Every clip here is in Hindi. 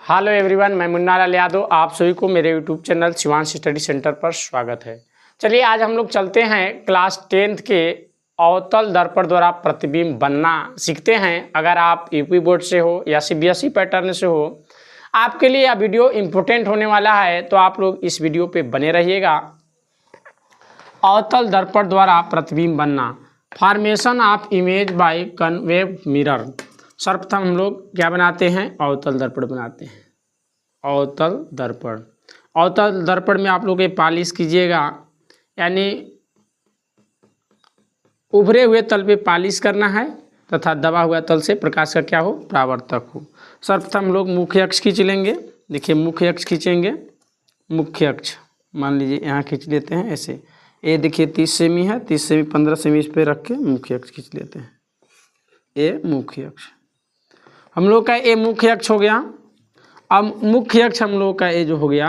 हेलो एवरीवन, मैं मुन्ना लाल यादव। आप सभी को मेरे YouTube channel Shivansh study centre पर स्वागत है। चलिए आज हम लोग चलते हैं क्लास 10th के अवतल दर्पण द्वारा प्रतिबिंब बनना सीखते हैं। अगर आप यूपी बोर्ड से हो या सीबीएसई पैटर्न से हो, आपके लिए यह वीडियो इम्पोर्टेंट होने वाला है, तो आप लोग इस वीडियो पे बने रहिएगा। अवतल दर्पण द्वारा प्रतिबिंब बनना, formation of image by concave mirror. सर्वप्रथम हम लोग क्या बनाते हैं? अवतल दर्पण बनाते हैं। अवतल दर्पण, अवतल दर्पण में आप लोग ये पालिश कीजिएगा, यानी उभरे हुए तल पे पालिश करना है तथा दबा हुआ तल से प्रकाश का क्या हो? परावर्तक हो। सर्वप्रथम हम लोग मुख्य अक्ष खींच लेंगे। देखिए मुख्य अक्ष खींचेंगे। मुख्य अक्ष मान लीजिए यहाँ खींच लेते हैं ऐसे। ये देखिए 30 सेमी है, 30 सेमी 15 सेमी इस पे रख के मुख्य अक्ष खींच लेते हैं। ये मुख्य अक्ष हम लोग का ये मुख्य अक्ष हो गया। अब मुख्य अक्ष हम लोग का ये जो हो गया,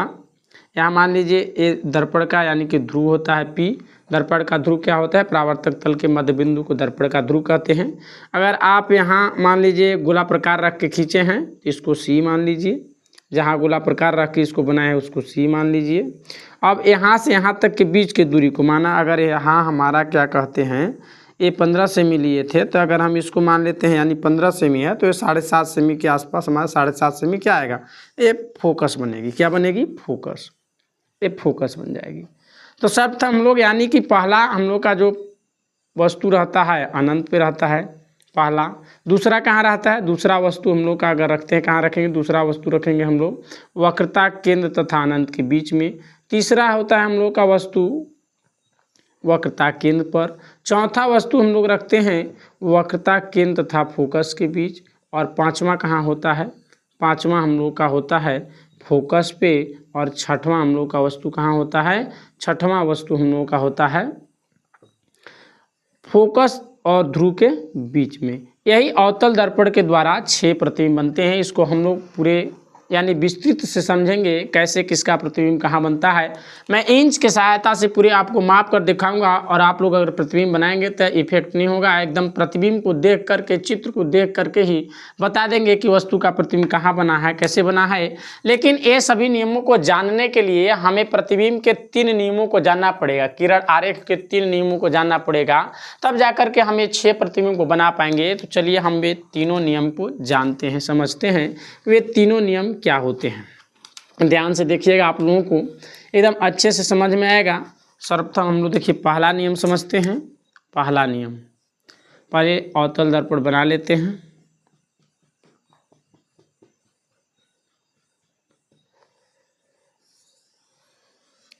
यहाँ मान लीजिए ये दर्पण का यानी कि ध्रुव होता है P। दर्पण का ध्रुव क्या होता है? परावर्तक तल के मध्य बिंदु को दर्पण का ध्रुव कहते हैं। अगर आप यहाँ मान लीजिए गोला प्रकार रख के खींचे हैं तो इसको C मान लीजिए। जहाँ गोला प्रकार रख के इसको बनाए हैं उसको C मान लीजिए। अब यहाँ से यहाँ तक के बीच की दूरी को माना, अगर यहाँ हमारा क्या कहते हैं, ये 15 सेमी लिए थे, तो अगर हम इसको मान लेते हैं यानी 15 सेमी है, तो ये 7.5 सेमी के आसपास हमारा 7.5 सेमी क्या आएगा? ये फोकस बनेगी। क्या बनेगी? फोकस। ये फोकस बन जाएगी। तो सर्वप्रथम हम लोग यानी कि पहला हम लोग का जो वस्तु रहता है अनंत पे रहता है पहला। दूसरा कहाँ रहता है? दूसरा वस्तु हम लोग का अगर रखते हैं, कहाँ रखेंगे? दूसरा वस्तु रखेंगे हम लोग वक्रता केंद्र तथा अनंत के बीच में। तीसरा होता है हम लोग का वस्तु वक्रता केंद्र पर। चौथा वस्तु हम लोग रखते हैं वक्रता केंद्र तथा फोकस के बीच। और पांचवा कहाँ होता है? पांचवा हम लोग का होता है फोकस पे। और छठवां हम लोग का वस्तु कहाँ होता है? छठवां वस्तु हम लोग का होता है फोकस और ध्रुव के बीच में। यही अवतल दर्पण के द्वारा 6 प्रतिबिंब बनते हैं। इसको हम लोग पूरे यानी विस्तृत से समझेंगे कैसे किसका प्रतिबिंब कहाँ बनता है। मैं इंच के सहायता से पूरे आपको माप कर दिखाऊंगा, और आप लोग अगर प्रतिबिंब बनाएंगे तो इफेक्ट नहीं होगा। एकदम प्रतिबिंब को देख करके, चित्र को देख करके ही बता देंगे कि वस्तु का प्रतिबिंब कहाँ बना है, कैसे बना है। लेकिन ये सभी नियमों को जानने के लिए हमें प्रतिबिंब के 3 नियमों को जानना पड़ेगा। किरण आरेख के 3 नियमों को जानना पड़ेगा, तब जाकर के हम ये 6 प्रतिबिंब को बना पाएंगे। तो चलिए हम वे तीनों नियम को जानते हैं, समझते हैं वे तीनों नियम क्या होते हैं। ध्यान से देखिएगा, आप लोगों को एकदम अच्छे से समझ में आएगा। सर्वप्रथम हम लोग देखिए पहला नियम समझते हैं। पहला नियम, पहले अवतल दर्पण बना लेते हैं।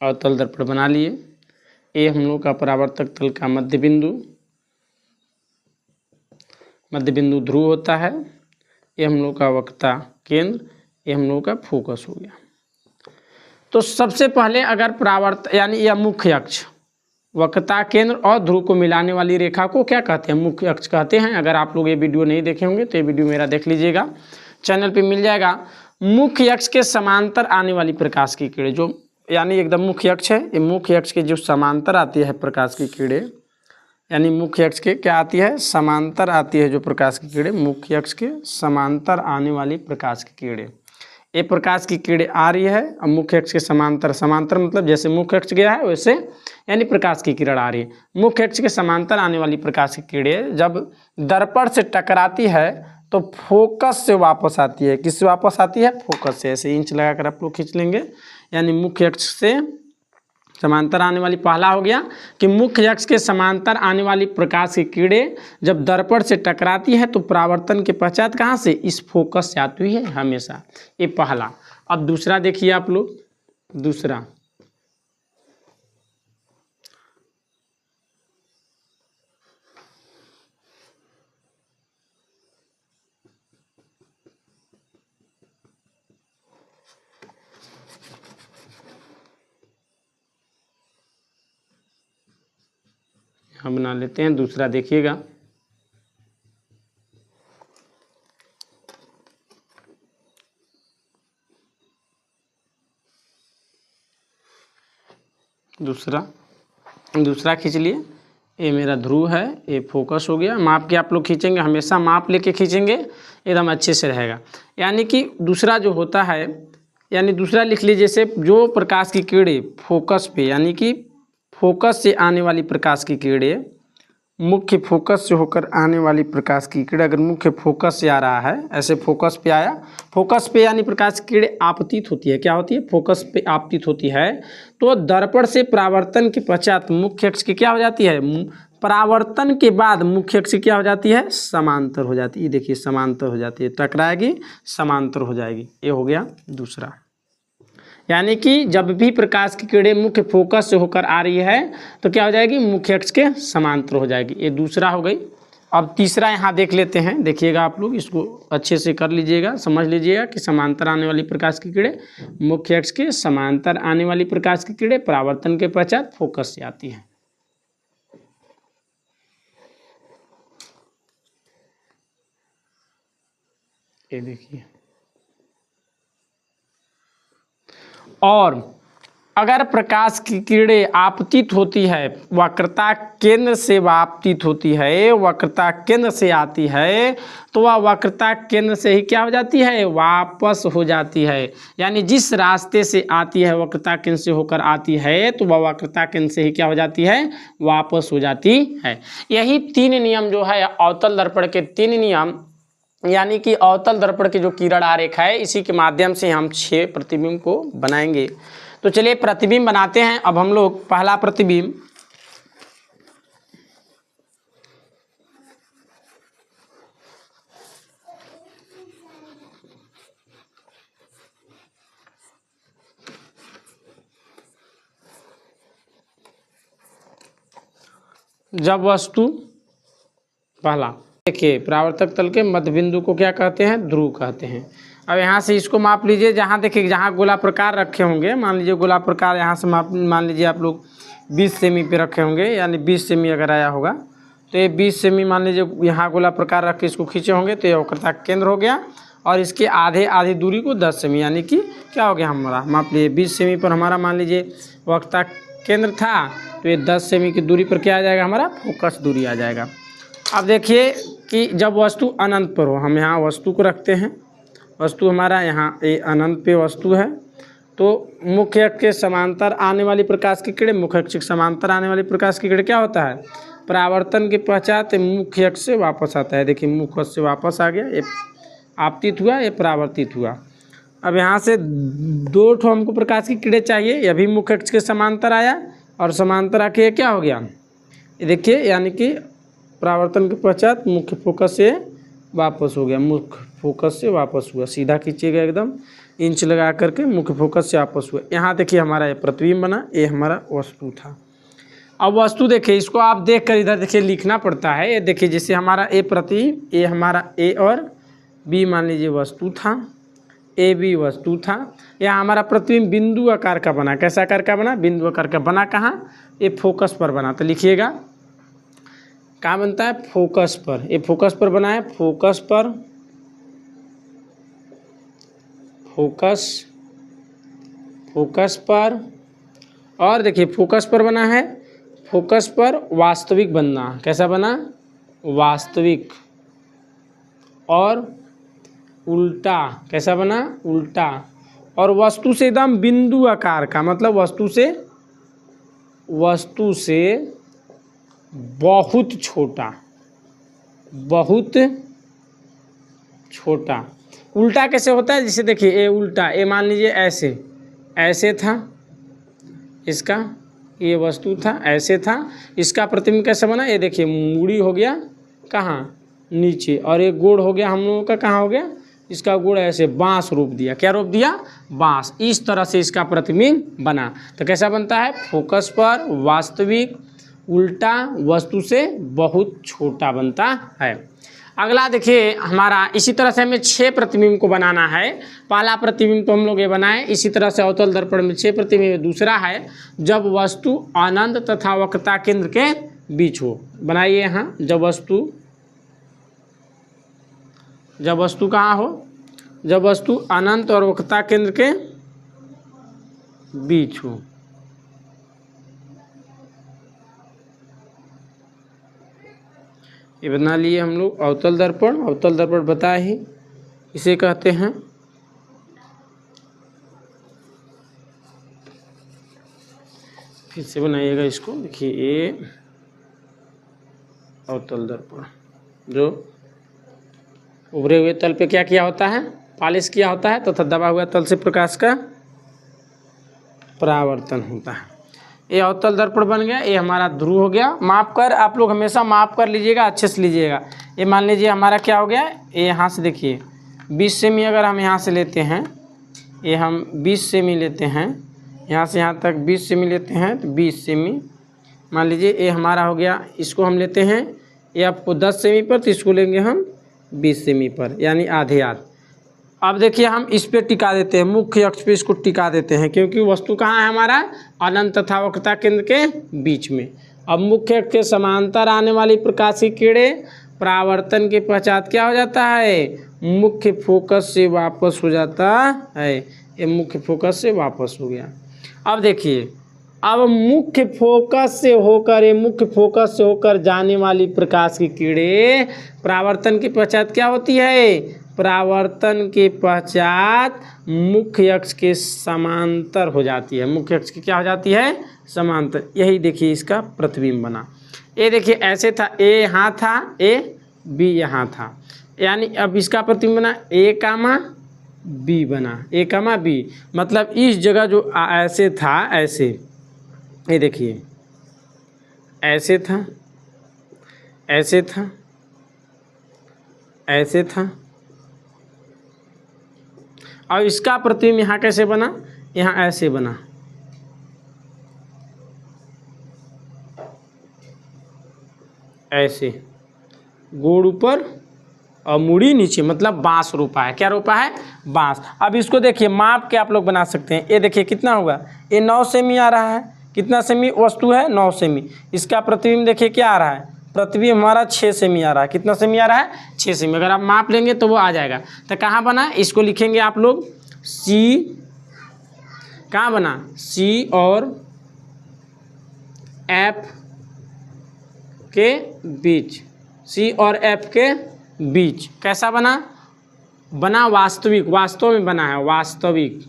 अवतल दर्पण बना लिए। ये हम लोग का परावर्तक तल का मध्य बिंदु ध्रुव होता है। ये हम लोग का वक्रता केंद्र, ये हम लोग का फोकस हो गया। तो सबसे पहले अगर परावर्तक यानी यह मुख्य अक्ष, वक्रता केंद्र और ध्रुव को मिलाने वाली रेखा को क्या कहते हैं? मुख्य अक्ष कहते हैं। अगर आप लोग ये वीडियो नहीं देखे होंगे तो ये वीडियो मेरा देख लीजिएगा, चैनल पे मिल जाएगा। मुख्य अक्ष के समांतर आने वाली प्रकाश की किरणें, जो यानी एकदम मुख्य अक्ष है, ये मुख्य अक्ष के जो समांतर आती है प्रकाश की किरणें, यानी मुख्य अक्ष के क्या आती है? समांतर आती है जो प्रकाश की किरणें। मुख्य अक्ष के समांतर आने वाली प्रकाश की किरणें, ये प्रकाश की किरणें आ रही है। अब मुख्य अक्ष के समांतर, समांतर मतलब जैसे मुख्य अक्ष गया है वैसे यानी प्रकाश की किरण आ रही है। मुख्य अक्ष के समांतर आने वाली प्रकाश की किरणें जब दर्पण से टकराती है तो फोकस से वापस आती है। किससे वापस आती है? फोकस से। ऐसे इंच लगाकर आप लोग खींच लेंगे, यानी मुख्य अक्ष से समांतर आने वाली। पहला हो गया कि मुख्य अक्ष के समांतर आने वाली प्रकाश की किरणें जब दर्पण से टकराती है तो परावर्तन के पश्चात कहाँ से? इस फोकस से आती है हमेशा। ये पहला। अब दूसरा देखिए आप लोग, दूसरा हम बना लेते हैं। दूसरा देखिएगा, दूसरा खींच लिए। ये मेरा ध्रुव है, ये फोकस हो गया। माप के आप लोग खींचेंगे, हमेशा माप लेके खींचेंगे, एकदम अच्छे से रहेगा। यानी कि दूसरा जो होता है, यानी दूसरा लिख लीजिए, जैसे जो प्रकाश की किरणें फोकस पे, यानी कि फोकस से आने वाली प्रकाश की किरणें, मुख्य फोकस से होकर आने वाली प्रकाश की किरण अगर मुख्य फोकस से आ रहा है, ऐसे फोकस पे आया, फोकस पे यानी प्रकाश की किरण आपतित होती है, क्या होती है, फोकस पे आपतित होती है, तो दर्पण से परावर्तन के पश्चात मुख्य अक्ष की क्या हो जाती है, परावर्तन के बाद मुख्य अक्ष की क्या हो जाती है, समांतर हो जाती है। देखिए समांतर हो जाती है, टकराएगी समांतर हो जाएगी। ये हो गया दूसरा। यानी कि जब भी प्रकाश की किरणें मुख्य फोकस से होकर आ रही है तो क्या हो जाएगी, मुख्य अक्ष के समांतर हो जाएगी। ये दूसरा हो गई। अब तीसरा यहाँ देख लेते हैं, देखिएगा आप लोग, इसको अच्छे से कर लीजिएगा, समझ लीजिएगा कि समांतर आने वाली प्रकाश की किरणें मुख्य अक्ष के समांतर आने वाली प्रकाश की किरणें परावर्तन के पश्चात फोकस से आती है। ये देखिए, और अगर प्रकाश की किरणें आपतित होती है, वक्रता केंद्र से आपतित होती है, वक्रता केंद्र से आती है, तो वह वक्रता केंद्र से ही क्या हो जाती है, वापस हो जाती है। यानी जिस रास्ते से आती है, वक्रता केंद्र से होकर आती है, तो वह वक्रता केंद्र से ही क्या हो जाती है, वापस हो जाती है। यही 3 नियम जो है अवतल दर्पण के 3 नियम, यानी कि अवतल दर्पण की जो किरण आरेख है, इसी के माध्यम से हम 6 प्रतिबिंब को बनाएंगे। तो चलिए प्रतिबिंब बनाते हैं। अब हम लोग पहला प्रतिबिंब, जब वस्तु, पहला देखिए, परावर्तक तल के मध्य बिंदु को क्या कहते हैं, ध्रुव कहते हैं। अब यहाँ से इसको माप लीजिए, जहाँ देखिए जहाँ गोलाप्रकार रखे होंगे, मान लीजिए गोलाप्रकार यहाँ से माप, मान लीजिए आप लोग 20 सेमी पे रखे होंगे, यानी 20 सेमी अगर आया होगा तो ये 20 सेमी मान लीजिए यहाँ गोलाप्रकार रख के इसको खींचे होंगे, तो ये वक्रता केंद्र हो गया। और इसके आधी दूरी को 10 सेमी, यानी कि क्या हो गया हमारा, माप लीजिए 20 सेमी पर हमारा मान लीजिए वक्रता केंद्र था, तो ये 10 सेमी की दूरी पर क्या आ जाएगा, हमारा फोकस दूरी आ जाएगा। अब देखिए कि जब वस्तु अनंत पर हो, हम यहाँ वस्तु को रखते हैं, वस्तु हमारा यहाँ ये अनंत पे वस्तु है, तो मुख्य अक्ष के समांतर आने वाली प्रकाश की किरण, मुख्य अक्ष के समांतर आने वाली प्रकाश की किरण क्या होता है, परावर्तन के पश्चात मुख्य अक्ष से वापस आता है। देखिए मुख्य अक्ष से वापस आ गया, ये आपतित हुआ, ये परावर्तित हुआ। अब यहाँ से 2 ठो हमको प्रकाश की किरण चाहिए, यह भी मुख्य अक्ष के समांतर आया और समांतर आके क्या हो गया, ये देखिए, यानी कि परावर्तन के पश्चात मुख्य फोकस से वापस हो गया, मुख्य फोकस से वापस हुआ, सीधा खींचिएगा एकदम, इंच लगा करके मुख्य फोकस से वापस हुआ। यहाँ देखिए हमारा ये प्रतिबिंब बना, ये हमारा वस्तु था। अब वस्तु देखिए, इसको आप देख कर इधर देखिए लिखना पड़ता है। ये देखिए जैसे हमारा ए प्रतिबिंब, ये हमारा ए और बी मान लीजिए वस्तु था, ए बी वस्तु था। यहाँ हमारा प्रतिबिंब बिंदु आकार का बना, कैसा आकार का बना, बिंदु आकार का बना। कहाँ, ये फोकस पर बना, तो लिखिएगा कहाँ बनता है, फोकस पर। ये फोकस पर बना है, फोकस पर, फोकस, फोकस पर। और देखिए फोकस पर बना है, फोकस पर वास्तविक बनना, कैसा बना, वास्तविक। और उल्टा, कैसा बना, उल्टा। और वस्तु से एकदम बिंदु आकार का, मतलब वस्तु से बहुत छोटा, बहुत छोटा। उल्टा कैसे होता है, जैसे देखिए ये उल्टा, ये मान लीजिए ऐसे था, इसका ये वस्तु था, ऐसे था, इसका प्रतिबिंब कैसे बना, ये देखिए मूड़ी हो गया कहाँ, नीचे, और ये गोड़ हो गया हम लोगों का, कहाँ हो गया, इसका गोड़ ऐसे बांस रूप दिया, क्या रूप दिया, बांस। इस तरह से इसका प्रतिबिंब बना। तो कैसा बनता है, फोकस पर, वास्तविक, उल्टा, वस्तु से बहुत छोटा बनता है। अगला देखिए हमारा, इसी तरह से हमें 6 प्रतिबिंब को बनाना है। पहला प्रतिबिंब तो हम लोग ये बनाए, इसी तरह से अवतल दर्पण में 6 प्रतिबिंब। दूसरा है जब वस्तु अनंत तथा वक्रता केंद्र के बीच हो। बनाइए यहाँ, जब वस्तु कहाँ हो, जब वस्तु अनंत और वक्रता केंद्र के बीच हो। ये बना लिए हम लोग अवतल दर्पण। अवतल दर्पण बताए ही, इसे कहते हैं फिर से बनाइएगा इसको। देखिए ये अवतल दर्पण, जो उभरे हुए तल पे क्या किया होता है, पॉलिश किया होता है तथा दबा हुआ तल से प्रकाश का परावर्तन होता है। ये अवतल दर्पण बन गया। ये हमारा ध्रुव हो गया। माप कर, आप लोग हमेशा माप कर लीजिएगा, अच्छे से लीजिएगा। ये मान लीजिए हमारा क्या हो गया, ये यहाँ से देखिए 20 सेमी अगर हम यहाँ से लेते हैं, ये हम 20 सेमी लेते हैं, यहाँ से यहाँ तक 20 सेमी लेते हैं, तो 20 सेमी मान लीजिए ये हमारा हो गया। इसको हम लेते हैं, ये आपको 10 सेमी पर, तो इसको लेंगे हम 20 सेमी पर, यानी आधे आध। अब देखिए हम इस पे टिका देते हैं, मुख्य अक्ष पे इसको टिका देते हैं, क्योंकि वस्तु कहाँ है हमारा, अनंत तथा वक्रता केंद्र के बीच में। अब मुख्य अक्ष के समांतर आने वाली प्रकाश की किरणें परावर्तन के पश्चात क्या हो जाता है, मुख्य फोकस से वापस हो जाता है। ये मुख्य फोकस से वापस हो गया। अब देखिए, अब मुख्य फोकस से होकर, ये मुख्य फोकस से होकर जाने वाली प्रकाश की किरणें परावर्तन के पश्चात क्या होती है, परावर्तन के पश्चात मुख्य अक्ष के समांतर हो जाती है। मुख्य अक्ष की क्या हो जाती है, समांतर। यही देखिए इसका प्रतिबिंब बना। ये देखिए ऐसे था, ए यहाँ था, ए बी यहाँ था, यानी अब इसका प्रतिबिंब बना ए कामा बी बना, ए कामा बी। मतलब इस जगह जो ऐसे था, ऐसे ये देखिए ऐसे था, ऐसे था, ऐसे था। और इसका प्रतिबिंब यहाँ कैसे बना, यहाँ ऐसे बना, ऐसे गोड़ ऊपर और मुड़ी नीचे, मतलब बांस रोपा है। क्या रोपा है, बांस। अब इसको देखिए माप के आप लोग बना सकते हैं। ये देखिए कितना हुआ, ये 9 सेमी आ रहा है। कितना सेमी वस्तु है, 9 सेमी। इसका प्रतिबिंब देखिए क्या आ रहा है, प्रतिबिंब हमारा 6 सेमी आ रहा है। कितना सेमी आ रहा है, 6 सेमी। अगर आप माप लेंगे तो वो आ जाएगा। तो कहाँ बना, इसको लिखेंगे आप लोग सी, कहाँ बना, सी और एफ के बीच, सी और एफ के बीच। कैसा बना, बना वास्तविक, वास्तव में बना है, वास्तविक,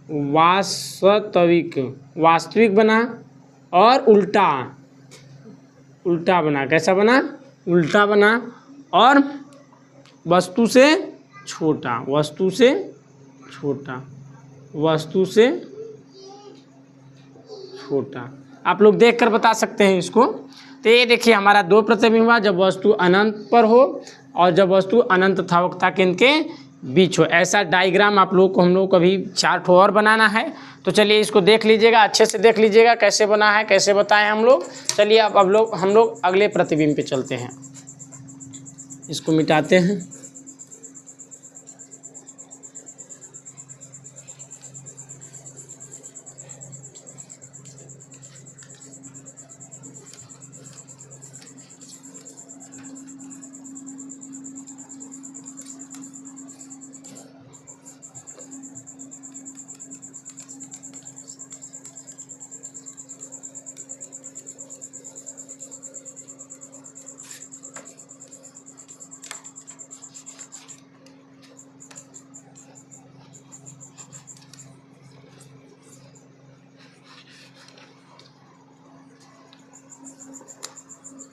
वास्तविक, वास्तविक बना। और उल्टा, उल्टा बना। कैसा बना, उल्टा बना। और वस्तु से छोटा, वस्तु से छोटा, वस्तु से छोटा। आप लोग देखकर बता सकते हैं इसको। तो ये देखिए हमारा 2 प्रतिबिंब हुआ, जब वस्तु अनंत पर हो और जब वस्तु अनंत तथा वक्रता केंद्र के बीच हो। ऐसा डायग्राम आप लोग को, हम लोग को अभी 4 ठो और बनाना है। तो चलिए इसको देख लीजिएगा, अच्छे से देख लीजिएगा कैसे बना है, कैसे बताएं हम लोग। चलिए अब हम लोग अगले प्रतिबिंब पे चलते हैं। इसको मिटाते हैं।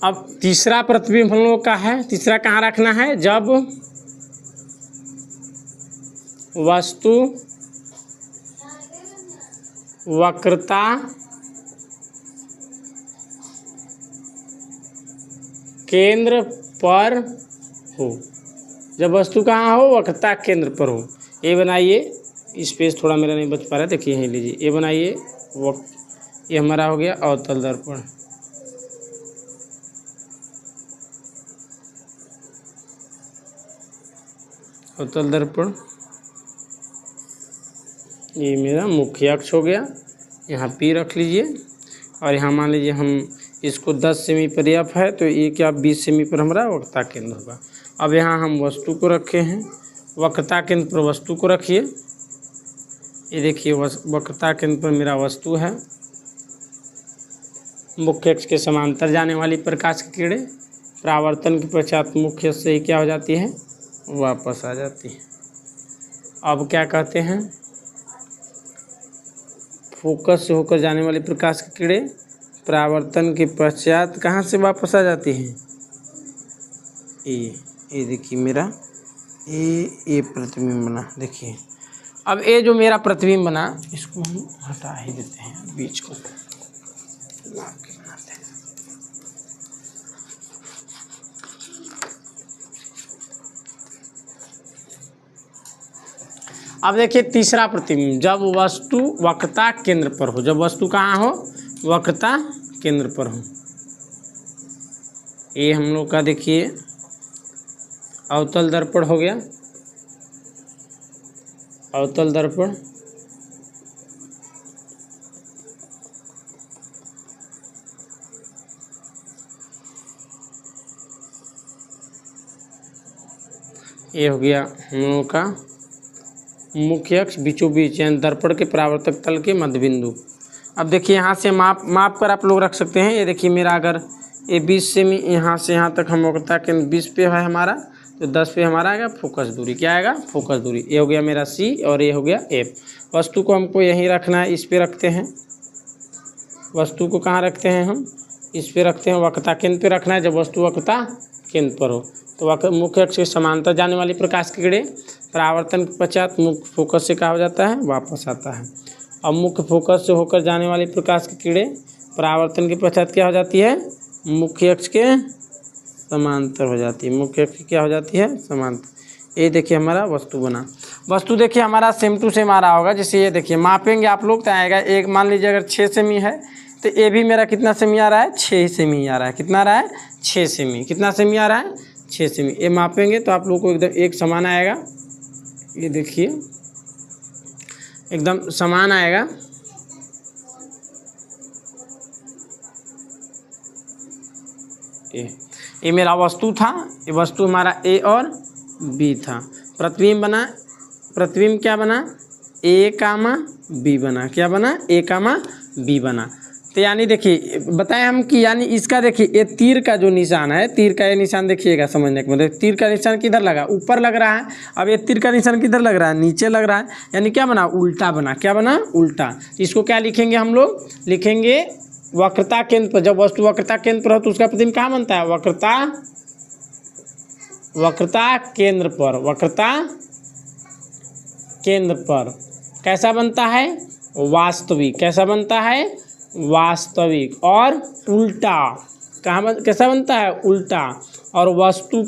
अब तीसरा प्रतिबिंब हम लोग का है। तीसरा कहाँ रखना है, जब वस्तु वक्रता केंद्र पर हो। जब वस्तु कहाँ हो, वक्रता केंद्र पर हो। ये बनाइए, स्पेस थोड़ा मेरा नहीं बच पा रहा है, देखिए यहीं लीजिए। ये बनाइए, ये हमारा हो गया अवतल दर्पण। अवतल दर्पण, ये मेरा मुख्य अक्ष हो गया। यहाँ पी रख लीजिए। और यहाँ मान लीजिए हम इसको 10 सेमी पर एफ है, तो ये क्या 20 सेमी पर हमारा वक्रता केंद्र होगा। अब यहाँ हम वस्तु को रखे हैं, वक्रता केंद्र पर वस्तु को रखिए। ये देखिए वक्रता केंद्र पर मेरा वस्तु है। मुख्य अक्ष के समांतर जाने वाली प्रकाश की किरणें परावर्तन के पश्चात मुख्य से क्या हो जाती है, वापस आ जाती है। अब क्या कहते हैं, फोकस से होकर जाने वाले प्रकाश की किरणें परावर्तन के पश्चात कहाँ से वापस आ जाती हैं, ये देखिए मेरा ये प्रतिबिंब बना। देखिए अब ये जो मेरा प्रतिबिंब बना, इसको हम हटा ही देते हैं, बीच को नाप के बनाते हैं। अब देखिए तीसरा प्रतिबिंब, जब वस्तु वक्रता केंद्र पर हो, जब वस्तु कहाँ हो, वक्रता केंद्र पर हो। ये हम लोग का देखिए अवतल दर्पण हो गया, अवतल दर्पण। ये हो गया हम लोगों का मुख्य अक्ष, बीचों बीच यानी दर्पण के परावर्तक तल के मध्य बिंदु। अब देखिए यहाँ से माप कर आप लोग रख सकते हैं। ये देखिए मेरा अगर ये 20 सेमी यहाँ से यहाँ तक हम वक्रता केंद्र 20 पे है हमारा, तो 10 पे हमारा आएगा फोकस दूरी। क्या आएगा, फोकस दूरी। ये हो गया मेरा C और ये हो गया F। वस्तु को हमको यहीं रखना है, इस पे रखते हैं। वस्तु को कहाँ रखते हैं हम, इस पे रखते हैं, वक्रता केंद्र पे रखना है। जब वस्तु वक्रता केंद्र पर हो तो मुख्य अक्ष के समांतर जाने वाली प्रकाश की किरणें परावर्तन के पश्चात मुख्य फोकस से क्या हो जाता है, वापस आता है। अब मुख्य फोकस से होकर जाने वाली प्रकाश की किरणें परावर्तन के पश्चात क्या हो जाती है, मुख्य अक्ष के समांतर हो जाती है। मुख्य अक्ष क्या हो जाती है, समांतर। ये देखिए हमारा वस्तु बना। वस्तु देखिए हमारा सेम टू सेम आ रहा होगा। जैसे ये देखिए मापेंगे आप लोग तो आएगा, एक मान लीजिए अगर 6 सेमी है तो ये भी मेरा कितना सेमी आ रहा है, 6 सेमी आ रहा है। कितना आ रहा है, 6 सेमी। कितना सेमी आ रहा है, 6 सेमी। ये मापेंगे तो आप लोग को एकदम एक समान आएगा। ये देखिए एकदम समान आएगा। ये मेरा वस्तु था, ये वस्तु हमारा A और B था। प्रतिबिंब बना, प्रतिबिंब क्या बना, A, B बना। क्या बना, A, B बना। तो यानी देखिए बताएं हम कि यानी इसका देखिए ये तीर का जो निशान है, तीर का ये निशान देखिएगा समझने के मतलब, तीर का निशान किधर लगा, ऊपर लग रहा है। अब ये तीर का निशान किधर लग रहा है, नीचे लग रहा है। यानी क्या बना, उल्टा बना। क्या बना, उल्टा। इसको क्या लिखेंगे हम लोग, लिखेंगे वक्रता केंद्र पर। जब वस्तु वक्रता केंद्र पर हो तो उसका प्रतिबिंब कहाँ बनता है, वक्रता केंद्र पर। वक्रता केंद्र पर कैसा बनता है, वास्तविक। कैसा बनता है, वास्तविक। और उल्टा कैसा बनता है, उल्टा। और वस्तु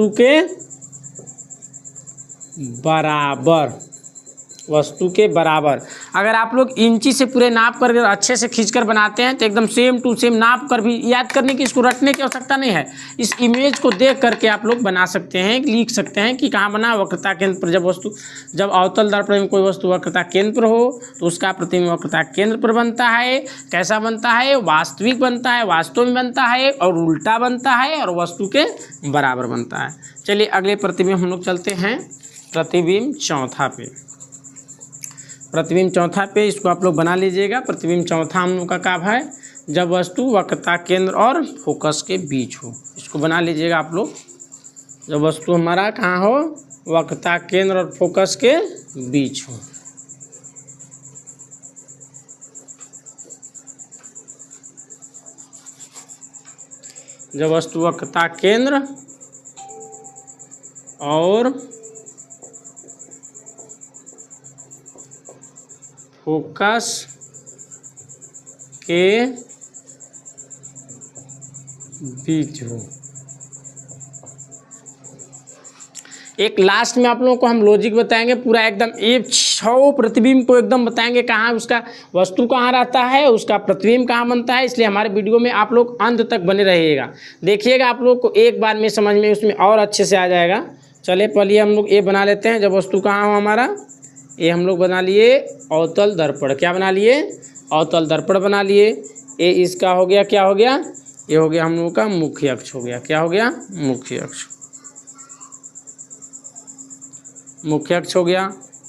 के बराबर। वस्तु के बराबर। अगर आप लोग इंची से पूरे नाप कर अच्छे से खींचकर बनाते हैं तो एकदम सेम टू सेम नाप कर भी, याद करने की, इसको रटने की आवश्यकता नहीं है। इस इमेज को देख करके आप लोग बना सकते हैं, लिख सकते हैं कि कहाँ बना, वक्रता केंद्र पर। जब अवतल दर्पण में कोई वस्तु वक्रता केंद्र पर हो तो उसका प्रतिबिंब वक्रता केंद्र पर बनता है। कैसा बनता है, वास्तविक बनता है, वास्तव में बनता है, और उल्टा बनता है, और वस्तु के बराबर बनता है। चलिए अगले प्रतिबिंब हम लोग चलते हैं, प्रतिबिंब चौथा पे। प्रतिबिंब चौथा पे इसको आप लोग बना लीजिएगा। प्रतिबिंब चौथा हम लोग का काम है जब वस्तु वक्रता केंद्र और फोकस के बीच हो। इसको बना लीजिएगा आप लोग। जब वस्तु हमारा कहाँ हो, वक्रता केंद्र और फोकस के बीच हो। जब वस्तु वक्रता केंद्र और फोकस के बीच हो। एक लास्ट में आप लोगों को हम लॉजिक बताएंगे पूरा एकदम, ये 6 प्रतिबिंब को एकदम बताएंगे कहाँ उसका वस्तु कहाँ रहता है, उसका प्रतिबिंब कहाँ बनता है। इसलिए हमारे वीडियो में आप लोग अंत तक बने रहिएगा, देखिएगा। आप लोग को एक बार में समझ में उसमें और अच्छे से आ जाएगा। चलिए पहले हम लोग ये बना लेते हैं। जब वस्तु कहाँ हो हमारा, ये हम लोग बना लिए अवतल दर्पण। क्या बना लिए, अवतल दर्पण बना लिए। ये इसका हो गया, क्या हो गया, ये हो गया हम लोग का मुख्य अक्ष हो गया। क्या हो गया, मुख्य अक्ष। मुख्य अक्ष हो गया।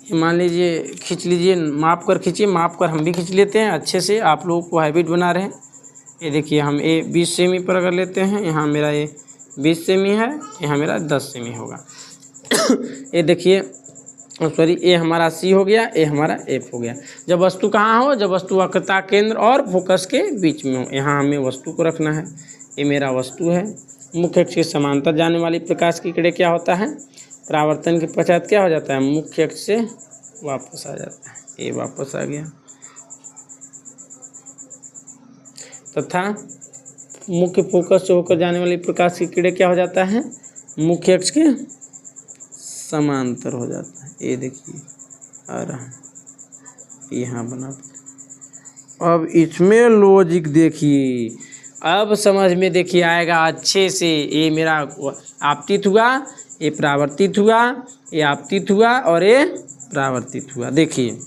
ये मान लीजिए खींच लीजिए, माप कर खींचिए, माप कर हम भी खींच लेते हैं अच्छे से। आप लोगों को हैबिट बना रहे हैं। ये देखिए हम ए 20 सेमी पर अगर लेते हैं, यहाँ मेरा ये 20 सेमी है, यहाँ मेरा 10 सेमी होगा। ये देखिए सॉरी, ए हमारा सी हो गया, ए हमारा एफ हो गया। जब वस्तु कहाँ हो, जब वस्तु वक्रता केंद्र और फोकस के बीच में हो। यहाँ हमें वस्तु को रखना है, ये मेरा वस्तु है। मुख्य अक्ष के समांतर जाने वाली प्रकाश की किरण क्या होता है, परावर्तन के पश्चात क्या हो जाता है, मुख्य अक्ष से वापस आ जाता है, ये वापस आ गया। तथा मुख्य फोकस से होकर जाने वाली प्रकाश की किरण क्या हो जाता है, मुख्य अक्ष के समांतर हो जाता है। ये देखिए आ रहा है, यहाँ बना। अब इसमें लॉजिक देखिए, अब समझ में देखिए आएगा अच्छे से। ये मेरा आपतित हुआ, ये परावर्तित हुआ, ये आपतित हुआ और ये परावर्तित हुआ। देखिए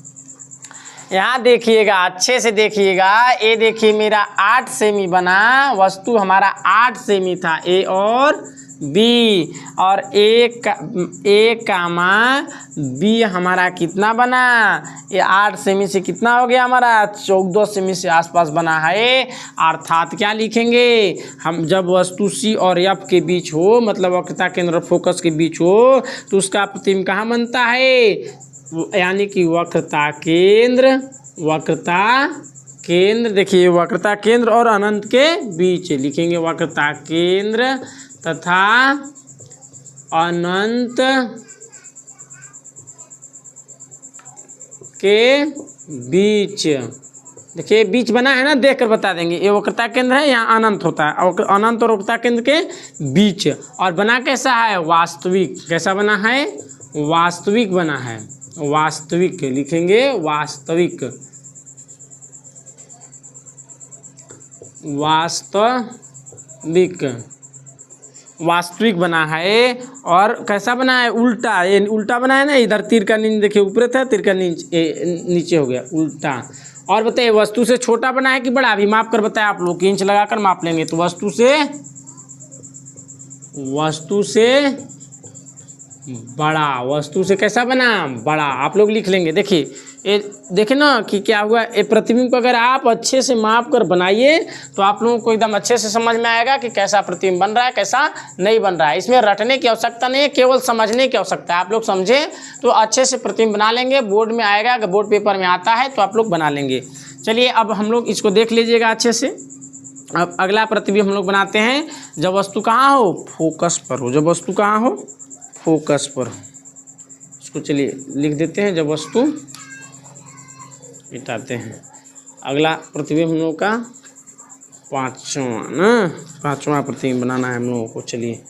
यहाँ देखिएगा, अच्छे से देखिएगा। ये देखिए मेरा 8 सेमी बना, वस्तु हमारा 8 सेमी था, ए और बी, और ए कामा बी हमारा कितना बना, ये 8 सेमी से कितना हो गया हमारा, 14 सेमी से आसपास बना है। अर्थात क्या लिखेंगे हम, जब वस्तु सी और एफ के बीच हो, मतलब वक्रता केंद्र और फोकस के बीच हो, तो उसका प्रतिबिंब कहाँ बनता है, यानी कि वक्रता केंद्र देखिए, वक्रता केंद्र और अनंत के बीच लिखेंगे, वक्रता केंद्र तथा अनंत के बीच। देखिए बीच बना है ना, देखकर बता देंगे। ये वक्रता केंद्र है, यहाँ अनंत होता है, और अनंत और वक्रता केंद्र के बीच। और बना कैसा है, वास्तविक। कैसा बना है, वास्तविक बना है, वास्तविक लिखेंगे, वास्तविक वास्तविक बना है। और कैसा बना है, उल्टा। ये उल्टा बना है ना, इधर तीर का नीचे देखिए, ऊपर था, तीर का नीचे हो गया, उल्टा। और बताइए वस्तु से छोटा बना है कि बड़ा, अभी माप कर बताया आप लोग, इंच लगाकर माप लेंगे। तो वस्तु से बड़ा, वस्तु से कैसा बना, बड़ा। आप लोग लिख लेंगे। देखिए ये देखें ना कि क्या हुआ, ये प्रतिबिंब को अगर आप अच्छे से माप कर बनाइए तो आप लोगों को एकदम अच्छे से समझ में आएगा कि कैसा प्रतिबिंब बन रहा है, कैसा नहीं बन रहा है। इसमें रटने की आवश्यकता नहीं है, केवल समझने की आवश्यकता है। आप लोग समझे तो अच्छे से प्रतिबिंब बना लेंगे, बोर्ड में आएगा, अगर बोर्ड पेपर में आता है तो आप लोग बना लेंगे। चलिए अब हम लोग इसको देख लीजिएगा अच्छे से। अब अगला प्रतिबिंब हम लोग बनाते हैं, जब वस्तु कहाँ हो, फोकस पर हो। जब वस्तु कहाँ हो, फोकस पर हो। इसको चलिए लिख देते हैं, जब वस्तु, मिटाते हैं। अगला प्रतिबिंब हम लोग का पांचवा प्रतिबिंब बनाना है हम लोगों को। चलिए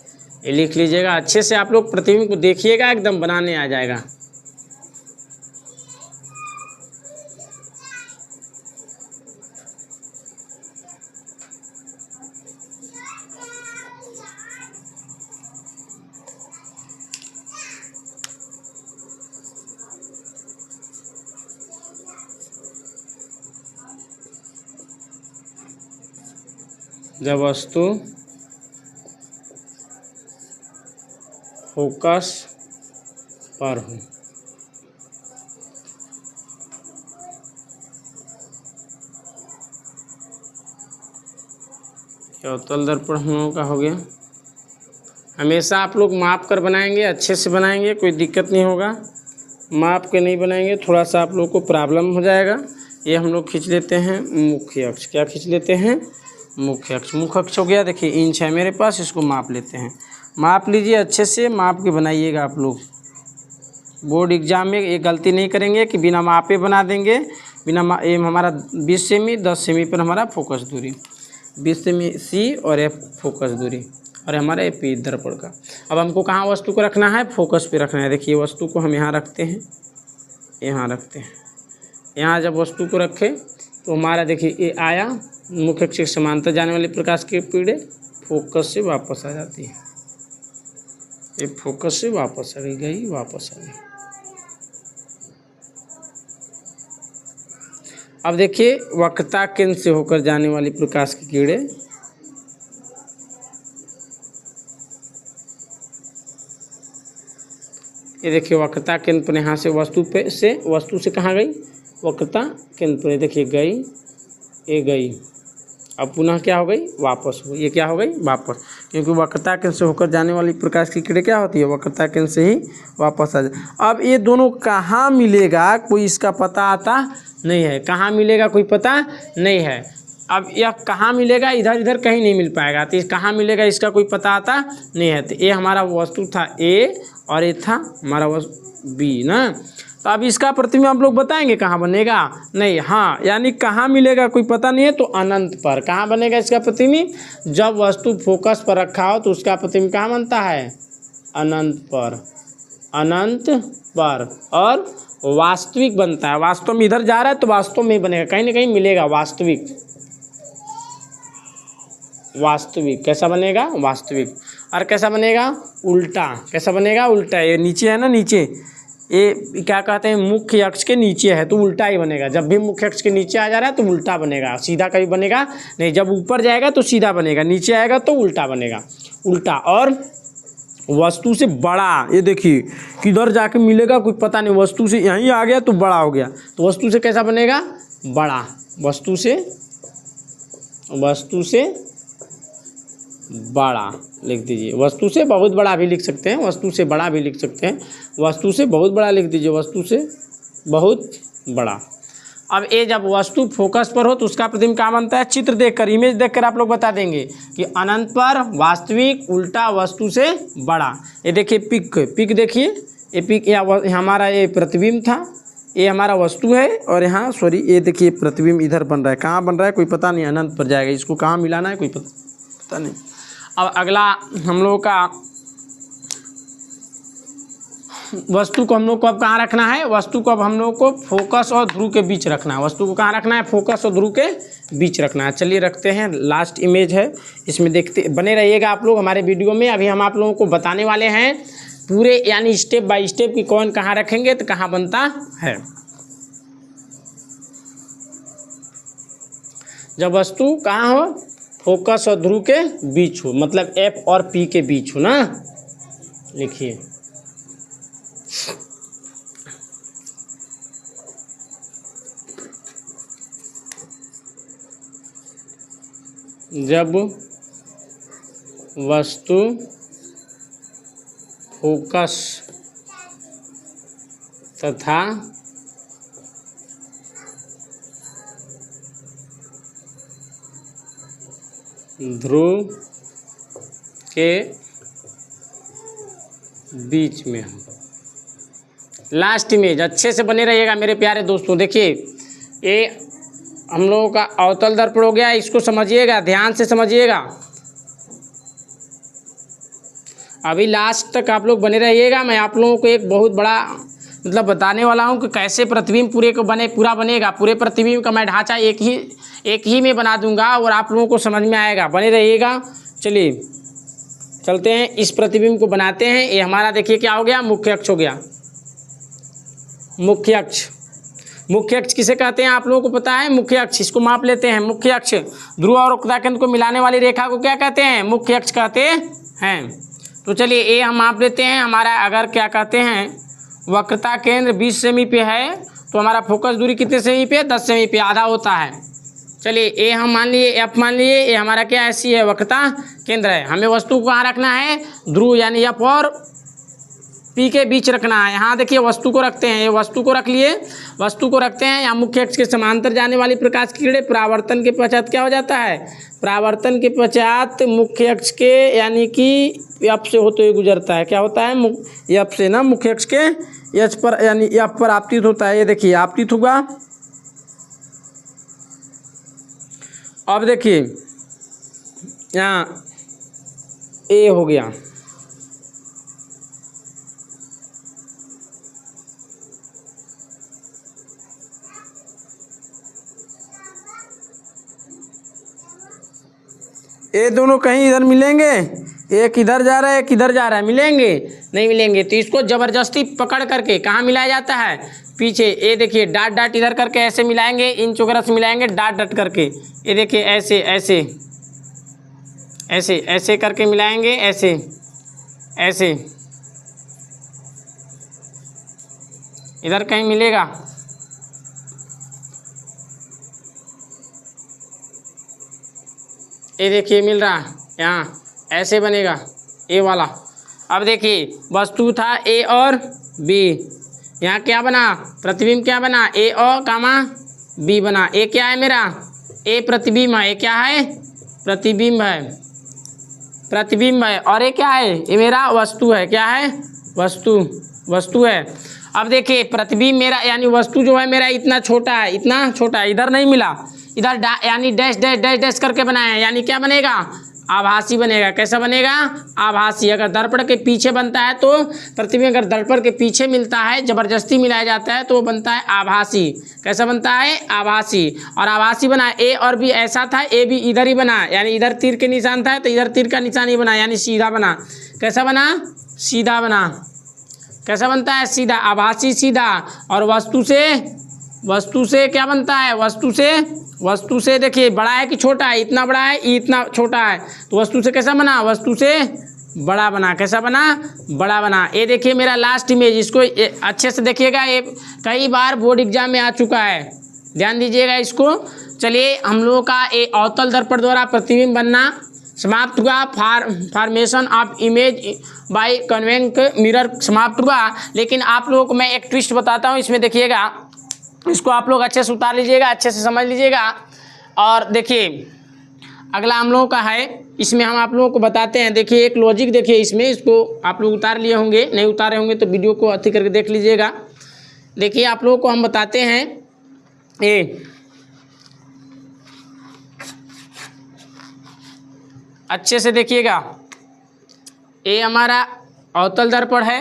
ये लिख लीजिएगा अच्छे से, आप लोग प्रतिबिंब को देखिएगा, एकदम बनाने आ जाएगा। जब वस्तु फोकस पर हो। अवतल दर्पण हम लोगों का हो गया। हमेशा आप लोग माप कर बनाएंगे, अच्छे से बनाएंगे, कोई दिक्कत नहीं होगा। माप के नहीं बनाएंगे थोड़ा सा आप लोग को प्रॉब्लम हो जाएगा। ये हम लोग खींच लेते हैं मुख्य अक्ष। क्या खींच लेते हैं, मुख्य अक्ष। मुख्य अक्ष हो गया, देखिए इंच है मेरे पास, इसको माप लेते हैं। माप लीजिए अच्छे से, माप के बनाइएगा आप लोग। बोर्ड एग्जाम में ये गलती नहीं करेंगे कि बिना मापे बना देंगे। बिना ये हमारा 20 सेमी 10 सेमी पर हमारा फोकस दूरी, 20 सेमी सी और एफ फोकस दूरी, और हमारा ये पी दर्पण का। अब हमको कहाँ वस्तु को रखना है, फोकस पे रखना है। देखिए वस्तु को हम यहाँ रखते हैं, यहाँ रखते हैं। यहाँ जब वस्तु को रखें तो हमारा देखिए ये आया, मुख्य अक्ष के समांतर जाने वाली प्रकाश की किरणें फोकस से वापस आ जाती है। ये फोकस से वापस आ गई, वापस आ गई। अब देखिए वक्रता केंद्र से होकर जाने वाली प्रकाश की किरणें ये देखिए वक्रता केंद्र पर यहाँ से वस्तु से कहाँ गई, वक्रता केंद्र पर देखिए गई, ये गई। अब पुनः क्या हो गई, वापस हो, ये क्या हो गई, वापस, क्योंकि वक्रता केंद्र से होकर जाने वाली प्रकाश की किरण क्या होती है, वक्रता केंद्र से ही वापस आ जाए। अब ये दोनों कहाँ मिलेगा कोई इसका पता आता नहीं है, कहाँ मिलेगा कोई पता नहीं है। अब यह कहाँ मिलेगा, इधर इधर कहीं नहीं मिल पाएगा, तो कहाँ मिलेगा इसका कोई पता आता नहीं है। तो ये हमारा वस्तु था ए और ये था हमारा वस्तु बी ना। तो अब इसका प्रतिबिंब आप लोग बताएंगे कहाँ बनेगा, नहीं, हाँ, यानी कहाँ मिलेगा कोई पता नहीं है, तो अनंत पर। कहाँ बनेगा इसका प्रतिबिंब, जब वस्तु फोकस पर रखा हो तो उसका प्रतिबिंब कहाँ बनता है, अनंत पर, अनंत पर। और वास्तविक बनता है, वास्तव में इधर जा रहा है तो वास्तव में बनेगा, कहीं ना कहीं मिलेगा, वास्तविक, वास्तविक कैसा बनेगा, वास्तविक। और कैसा बनेगा, उल्टा, कैसा बनेगा, उल्टा। ये नीचे है ना, नीचे ये क्या कहते हैं, मुख्य अक्ष के नीचे है तो उल्टा ही बनेगा। जब भी मुख्य अक्ष के नीचे आ जा रहा है तो उल्टा बनेगा, सीधा कभी बनेगा नहीं। जब ऊपर जाएगा तो सीधा बनेगा, नीचे आएगा तो उल्टा बनेगा, उल्टा। और वस्तु से बड़ा, ये देखिए किधर जाके मिलेगा कोई पता नहीं, वस्तु से यहीं आ गया तो बड़ा हो गया, तो वस्तु से कैसा बनेगा, बड़ा, वस्तु से बड़ा लिख दीजिए। वस्तु से बहुत बड़ा भी लिख सकते हैं, वस्तु से बड़ा भी लिख सकते हैं, वस्तु से बहुत बड़ा लिख दीजिए, वस्तु से बहुत बड़ा। अब ये जब वस्तु फोकस पर हो तो उसका प्रतिबिंब क्या बनता है, चित्र देखकर, इमेज देखकर आप लोग बता देंगे कि अनंत पर, वास्तविक, उल्टा, वस्तु से बड़ा। ये देखिए पिक, पिक देखिए, ये पिक या हमारा ये प्रतिबिंब था, ये हमारा वस्तु है, और यहाँ सॉरी ये देखिए प्रतिबिंब इधर बन रहा है, कहाँ बन रहा है कोई पता नहीं, अनंत पर जाएगा, इसको कहाँ मिलाना है कोई पता नहीं। अब अगला हम लोगों का वस्तु को हम लोग को अब कहाँ रखना है, वस्तु को अब हम लोग को फोकस और ध्रुव के बीच रखना है। वस्तु को कहाँ रखना है, फोकस और ध्रुव के बीच रखना है। चलिए रखते हैं, लास्ट इमेज है, इसमें देखते बने रहिएगा आप लोग हमारे वीडियो में। अभी हम आप लोगों को बताने वाले हैं पूरे, यानी स्टेप बाय स्टेप कि कौन कहाँ रखेंगे तो कहाँ बनता है। जब वस्तु कहाँ हो, फोकस और ध्रुव के बीच हो, मतलब एफ और पी के बीच हो ना, लिखिए। जब वस्तु फोकस तथा ध्रुव के बीच में हो। लास्ट इमेज अच्छे से बने रहिएगा मेरे प्यारे दोस्तों। देखिए ये हम लोगों का अवतल दर्पण हो गया, इसको समझिएगा, ध्यान से समझिएगा। अभी लास्ट तक आप लोग बने रहिएगा। मैं आप लोगों को एक बहुत बड़ा मतलब बताने वाला हूँ कि कैसे प्रतिबिंब पूरे को पूरा बनेगा। पूरे प्रतिबिंब का मैं ढांचा एक ही में बना दूंगा और आप लोगों को समझ में आएगा, बने रहिएगा। चलिए चलते हैं, इस प्रतिबिंब को बनाते हैं। ये हमारा देखिए क्या हो गया, मुख्य अक्ष हो गया। मुख्य अक्ष, मुख्य अक्ष किसे कहते हैं आप लोगों को पता है, मुख्य अक्ष, इसको माप लेते हैं। मुख्य अक्ष ध्रुव और वक्रता केंद्र को मिलाने वाली रेखा को क्या कहते हैं, मुख्य अक्ष कहते हैं। तो चलिए ये हम माप लेते हैं। हमारा अगर क्या कहते हैं, वक्रता केंद्र 20 सेमी पे है तो हमारा फोकस दूरी कितने सेमी पे, 10 सेमी पे, आधा होता है। चलिए ए हम मान लिए, एफ मान लिए, ये हमारा क्या ऐसी है, वक्रता केंद्र है। हमें वस्तु को कहाँ रखना है, ध्रुव यानी एफ और पी के बीच रखना है। यहाँ देखिए वस्तु को रखते हैं, ये वस्तु को रख लिए, वस्तु को रखते हैं। यहाँ मुख्य अक्ष के समांतर जाने वाली प्रकाश की किरणें परावर्तन के पश्चात क्या हो जाता है, परावर्तन के पश्चात मुख्य अक्ष के यानी कि एफ से होते हुए गुजरता है। क्या होता है, एफ से ना, मुख्य अक्ष के एच पर यानी एफ पर आपतित होता है। ये देखिए आपतित होगा। अब देखिए यहाँ ए हो गया, ये दोनों कहीं इधर मिलेंगे, एक इधर जा रहा है एक इधर जा रहा है, मिलेंगे नहीं मिलेंगे। तो इसको जबरदस्ती पकड़ करके कहाँ मिलाया जाता है, पीछे। ये देखिए डाट डाट इधर करके ऐसे मिलाएंगे, इंच वगैरह से मिलाएंगे डाट डाट करके। ये देखिए ऐसे ऐसे ऐसे ऐसे करके मिलाएंगे, ऐसे ऐसे, इधर कहीं मिलेगा। ये देखिए मिल रहा यहाँ ऐसे बनेगा ए वाला। अब देखिए वस्तु था ए और बी, यहाँ क्या बना प्रतिबिंब क्या बना ए और कामा बी बना। ए क्या है मेरा ए प्रतिबिंब है, ए क्या है प्रतिबिंब है, प्रतिबिंब है। और ये क्या है ये मेरा वस्तु है, क्या है वस्तु है। अब देखिए प्रतिबिंब मेरा यानी वस्तु जो है मेरा इतना छोटा है, इतना छोटा है, इधर नहीं मिला, इधर यानी डैश डैश डैश डैश करके बनाया है, यानी क्या बनेगा आभासी बनेगा। कैसा बनेगा आभासी। अगर दर्पण के पीछे बनता है तो प्रतिबिंब अगर दर्पण के पीछे मिलता है ज़बरदस्ती मिलाया जाता है तो वो बनता है आभासी। कैसा बनता है आभासी। और आभासी बना ए और बी ऐसा था, ए भी इधर ही बना यानी इधर तीर के निशान था तो इधर तीर का निशान ही बना यानी सीधा बना। कैसा बना सीधा बना। कैसा बनता है सीधा आभासी सीधा। और वस्तु से क्या बनता है वस्तु से देखिए बड़ा है कि छोटा है, इतना बड़ा है इतना छोटा है तो वस्तु से कैसा बना वस्तु से बड़ा बना। कैसा बना बड़ा बना। ये देखिए मेरा लास्ट इमेज, इसको अच्छे से देखिएगा, ये कई बार बोर्ड एग्जाम में आ चुका है, ध्यान दीजिएगा इसको। चलिए हम लोगों का ये अवतल दर्पण द्वारा प्रतिबिंब बनना समाप्त हुआ। Formation of image bye convex mirror समाप्त हुआ। लेकिन आप लोगों को मैं एक ट्विस्ट बताता हूँ, इसमें देखिएगा, इसको आप लोग अच्छे से उतार लीजिएगा, अच्छे से समझ लीजिएगा। और देखिए अगला हम लोगों का है, इसमें हम आप लोगों को बताते हैं। देखिए एक लॉजिक देखिए इसमें, इसको आप लोग उतार लिए होंगे, नहीं उतारे होंगे तो वीडियो को अति करके देख लीजिएगा। देखिए आप लोगों को हम बताते हैं, ये अच्छे से देखिएगा, ये हमारा अवतल दर्पण है,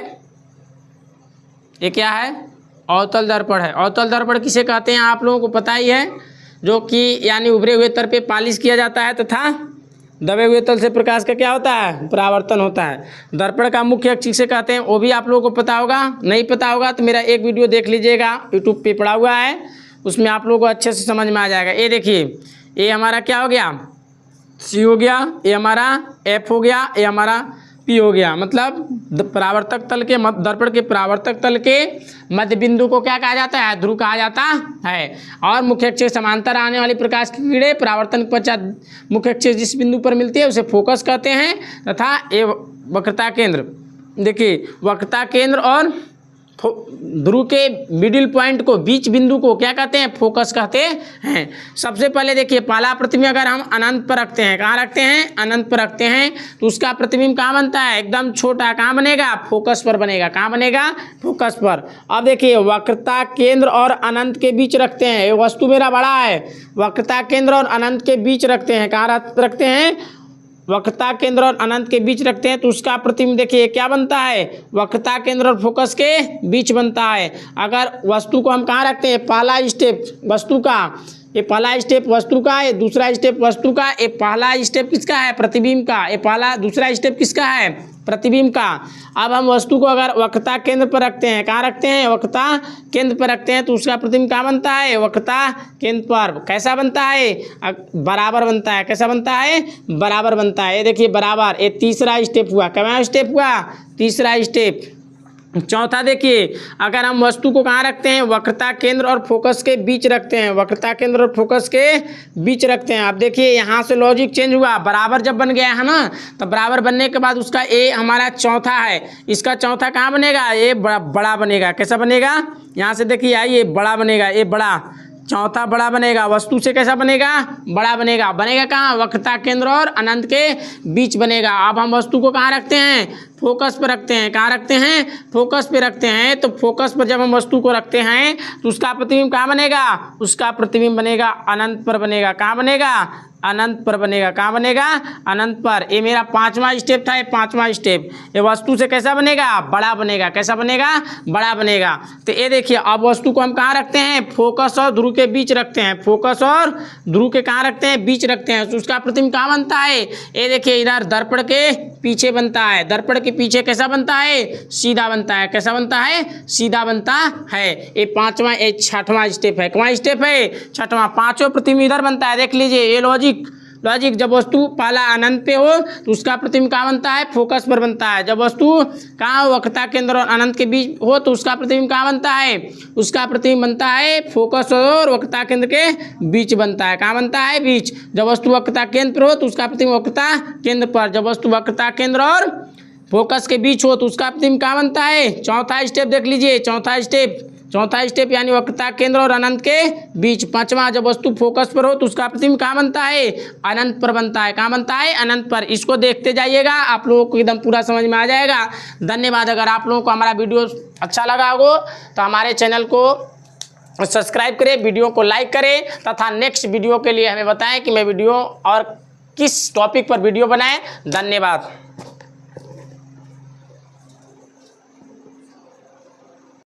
ये क्या है अवतल दर्पण है। अवतल दर्पण किसे कहते हैं आप लोगों को पता ही है, जो कि यानी उभरे हुए तल पे पालिश किया जाता है तथा दबे हुए तल से प्रकाश का क्या होता है परावर्तन होता है। दर्पण का मुख्य अक्ष किसे कहते हैं वो भी आप लोगों को पता होगा, नहीं पता होगा तो मेरा एक वीडियो देख लीजिएगा, यूट्यूब पे पड़ा हुआ है, उसमें आप लोगों को अच्छे से समझ में आ जाएगा। ये देखिए ये हमारा क्या हो गया सी हो गया, ये हमारा एफ हो गया, ये हमारा पी हो गया। मतलब परावर्तक तल के दर्पण के परावर्तक तल के मध्य बिंदु को क्या कहा जाता है ध्रुव कहा जाता है। और मुख्य अक्ष के समांतर आने वाली प्रकाश की किरणें परावर्तन के पश्चात मुख्य अक्ष जिस बिंदु पर मिलती है उसे फोकस कहते हैं तथा ये वक्रता केंद्र। देखिए वक्रता केंद्र और ध्रुव के मिडिल पॉइंट को बीच बिंदु को क्या कहते हैं फोकस कहते हैं। सबसे पहले देखिए पहला प्रतिबिंब अगर हम अनंत पर रखते हैं, कहाँ रखते हैं अनंत पर रखते हैं, तो उसका प्रतिबिंब कहाँ बनता है एकदम छोटा, कहाँ बनेगा फोकस पर बनेगा, कहाँ बनेगा फोकस पर। अब देखिए वक्रता केंद्र और अनंत के बीच रखते हैं, ये वस्तु मेरा बड़ा है, वक्रता केंद्र और अनंत के बीच रखते हैं, कहाँ रखते हैं वक्रता केंद्र और अनंत के बीच रखते हैं तो उसका प्रतिबिंब देखिए क्या बनता है वक्रता केंद्र और फोकस के बीच बनता है। अगर वस्तु को हम कहाँ रखते हैं पहला स्टेप वस्तु का, ये पहला स्टेप वस्तु का, ये दूसरा स्टेप वस्तु का, ये पहला स्टेप किसका है प्रतिबिंब का, ये पहला दूसरा स्टेप किसका है प्रतिबिंब का। अब हम वस्तु को अगर वक्रता केंद्र पर रखते हैं, कहाँ रखते हैं वक्रता केंद्र पर रखते हैं तो उसका प्रतिबिंब कहाँ बनता है वक्रता केंद्र पर। कैसा बनता है बराबर बनता है, कैसा बनता है बराबर बनता है। ये देखिए बराबर, ये तीसरा स्टेप हुआ, क्या स्टेप हुआ तीसरा स्टेप। चौथा देखिए अगर हम वस्तु को कहाँ रखते हैं वक्रता केंद्र और फोकस के बीच रखते हैं, वक्रता केंद्र और फोकस के बीच रखते हैं। अब देखिए यहाँ से लॉजिक चेंज हुआ, बराबर जब बन गया है ना तो बराबर बनने के बाद उसका ए हमारा चौथा है, इसका चौथा कहाँ बनेगा ये बड़ा बनेगा। कैसा बनेगा यहाँ से देखिए आइए बड़ा बनेगा, ये बड़ा चौथा बड़ा बनेगा, वस्तु से कैसा बनेगा बड़ा बनेगा। बनेगा कहाँ वक्रता केंद्र और अनंत के बीच बनेगा। अब हम वस्तु को कहाँ रखते हैं फोकस पर रखते हैं, कहाँ रखते हैं फोकस पे रखते हैं। तो फोकस पर जब हम वस्तु को रखते हैं तो उसका प्रतिबिंब कहाँ बनेगा उसका प्रतिबिंब बनेगा अनंत पर बनेगा, कहाँ बनेगा अनंत पर बनेगा, कहाँ बनेगा अनंत पर। ये मेरा पांचवा स्टेप था, ये पांचवा स्टेप। ये वस्तु से कैसा बनेगा बड़ा बनेगा, कैसा बनेगा बड़ा बनेगा। तो ये देखिए अब वस्तु को हम कहाँ रखते हैं फोकस और ध्रुव के बीच रखते हैं, फोकस और ध्रुव के कहाँ रखते हैं बीच रखते हैं तो उसका प्रतिबिंब कहाँ बनता है ये देखिए इधर दर्पण के पीछे बनता है, दर्पण के पीछे कैसा बनता है सीधा बनता है, कैसा बनता है सीधा बनता है। ये पांचवा ये छठवां स्टेप है, कौन स्टेप है छठवां। पांचों प्रतिबिंब इधर बनता है, देख लीजिए ये लॉजिक लॉजिक, जब वस्तु पहला अनंत पे हो तो उसका प्रतिबिंब कहाँ बनता है, फोकस पर बनता है। जब वस्तु कहाँ वक्रता केंद्र और अनंत के बीच हो तो उसका प्रतिबिंब कहाँ बनता है, उसका प्रतिबिंब बनता है फोकस और वक्रता केंद्र के बीच बनता है। कहाँ बनता है, बीच। जब वस्तु वक्रता केंद्र पर हो तो उसका प्रतिबिंब वक्रता केंद्र पर। जब वस्तु वक्रता केंद्र और फोकस के बीच हो तो उसका प्रतिबिंब कहाँ बनता है। चौथा स्टेप देख लीजिए, चौथा स्टेप यानी वक्रता केंद्र और अनंत के बीच। पांचवा, जब वस्तु फोकस पर हो तो उसका प्रतिबिंब कहाँ बनता है, अनंत पर बनता है। कहाँ बनता है, अनंत पर। इसको देखते जाइएगा, आप लोगों को एकदम पूरा समझ में आ जाएगा। धन्यवाद। अगर आप लोगों को हमारा वीडियो अच्छा लगा हो तो हमारे चैनल को सब्सक्राइब करें, वीडियो को लाइक करें तथा नेक्स्ट वीडियो के लिए हमें बताएं कि मैं वीडियो और किस टॉपिक पर वीडियो बनाएं। धन्यवाद।